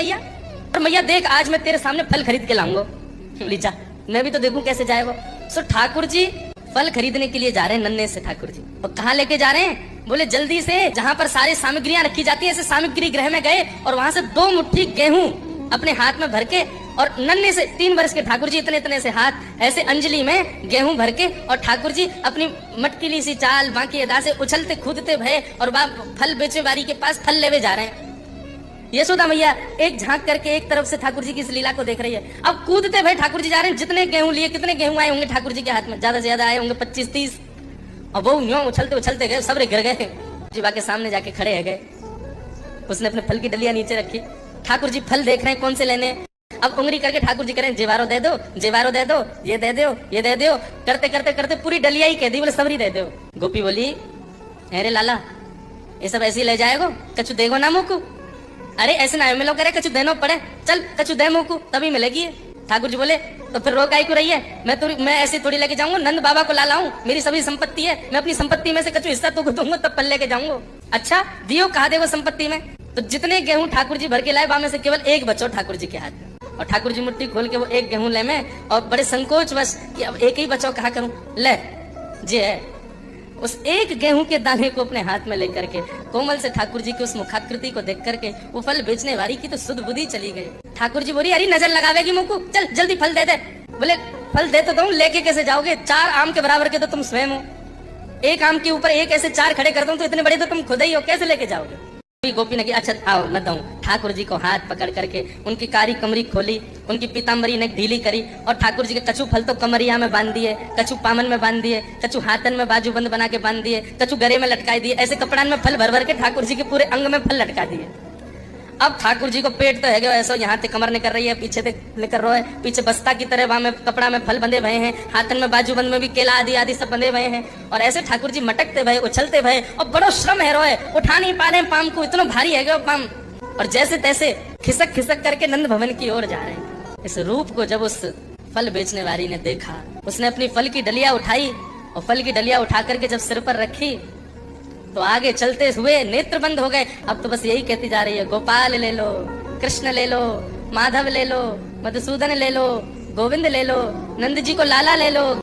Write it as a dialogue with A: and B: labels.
A: मैया, और मैया देख आज मैं तेरे सामने फल खरीद के लाऊंगा। बोली जा, मैं भी तो देखूं कैसे जाएगा। सो ठाकुर जी फल खरीदने के लिए जा रहे हैं नन्हे से ठाकुर जी। और कहाँ लेके जा रहे हैं? बोले जल्दी से जहाँ पर सारी सामग्रियां रखी जाती है, ऐसे सामग्री गृह में गए और वहां से 2 मुट्ठी गेहूं अपने हाथ में भर के, और नन्हे से 3 वर्ष के ठाकुर जी इतने इतने से हाथ ऐसे अंजलि में गेहूं भर के, और ठाकुर जी अपनी मटकीली सी चाल बाकी अदा से उछलते कूदते भय और फल बेचे वारी के पास फल लेवे जा रहे हैं। यशोदा मैया एक झांक करके एक तरफ से ठाकुर जी की इस लीला को देख रही है। अब कूदते भाई ठाकुर जी जा रहे हैं। जितने गेहूं लिए, कितने गेहूं आए होंगे ठाकुर जी के हाथ में? ज्यादा से ज्यादा आए होंगे 25-30। और वो यूं उछलते उछलते गए, सब गिर गए। जीवा के सामने जाके खड़े है गए। उसने अपने फल की डलिया नीचे रखी। ठाकुर जी फल देख रहे हैं कौन से लेने। अब उंगली करके ठाकुर जी करें जेवारो दे दो, जेवारो दे दो, ये दे दो, ये दे दो, करते करते करते पूरी डलिया ही कह दी। बोले सबरी दे दो। गोपी बोली अरे लाला ये सब ऐसे ही ले जाएगो, कछु देगो ना मुँह को। अरे ऐसे ना मिलो करे, कछु देनो पड़े, चल कछु दे मुँह को तभी मिलेगी। ठाकुर जी बोले तो फिर रो काई को रही है? मैं ऐसे थोड़ी लेके जाऊंगा, नंद बाबा को ला लाऊं, मेरी सभी संपत्ति है, मैं अपनी संपत्ति में से कछु हिस्सा तो दूंगा तब पल लेके जाऊंगा। अच्छा दियो कहा देगो संपत्ति में? तो जितने गेहूं ठाकुर जी भर के लाए में से केवल एक बचो ठाकुर जी के हाथ में। और ठाकुर जी मुट्ठी खोल के वो एक गेहूं ले में, और बड़े संकोच बस कि अब एक ही बचाओ कहा करूं, ले जी है। उस एक गेहूं के दाने को अपने हाथ में लेकर के कोमल से ठाकुर जी की उस मुखाकृति को देख करके वो फल बेचने वाली की तो सुध बुद्धि चली गई। ठाकुर जी बोली अरे नजर लगावेगी मुंह को, चल जल्दी फल दे दे। बोले फल दे तो दूं, लेके कैसे जाओगे? 4 आम के बराबर के तो तुम स्वयं हो, एक आम के ऊपर एक ऐसे 4 खड़े कर दूं तो इतने बड़े तो तुम खुद ही हो, कैसे लेके जाओगे? गोपी ने कहा अच्छा आओ मैं दूं। ठाकुर जी को हाथ पकड़ करके उनकी कारी कमरी खोली, उनकी पीताम्बरी ने ढीली करी, और ठाकुर जी के कछु फल तो कमरिया में बांध दिए, कछु पामन में बांध दिए, कछु हाथन में बाजूबंद बना के बांध दिए, कछु गले में लटका दिए। ऐसे कपड़ान में फल भर भर के ठाकुर जी के पूरे अंग में फल लटका दिए। अब ठाकुर जी को पेट तो है गया ऐसा, यहाँ से कमर निकल रही है, पीछे से निकल रहा है, पीछे बस्ता की तरह वहां में कपड़ा में फल बंधे भये हैं, हाथन में बाजूबंद में भी केला आदि आदि सब बंधे भये हैं। और ऐसे ठाकुर जी मटकते भये, उछलते भये, और बड़ो श्रम है रोए, उठा नहीं पा रहे पाम को, इतना भारी है गया पाम। और जैसे तैसे खिसक खिसक करके नंद भवन की ओर जा रहे हैं। इस रूप को जब उस फल बेचने वाली ने देखा, उसने अपनी फल की डलिया उठाई, और फल की डलिया उठा करके जब सिर पर रखी तो आगे चलते हुए नेत्र बंद हो गए। अब तो बस यही कहती जा रही है गोपाल ले लो, कृष्ण ले लो, माधव ले लो, मधुसूदन ले लो, गोविंद ले लो, नंद जी को लाला ले लो।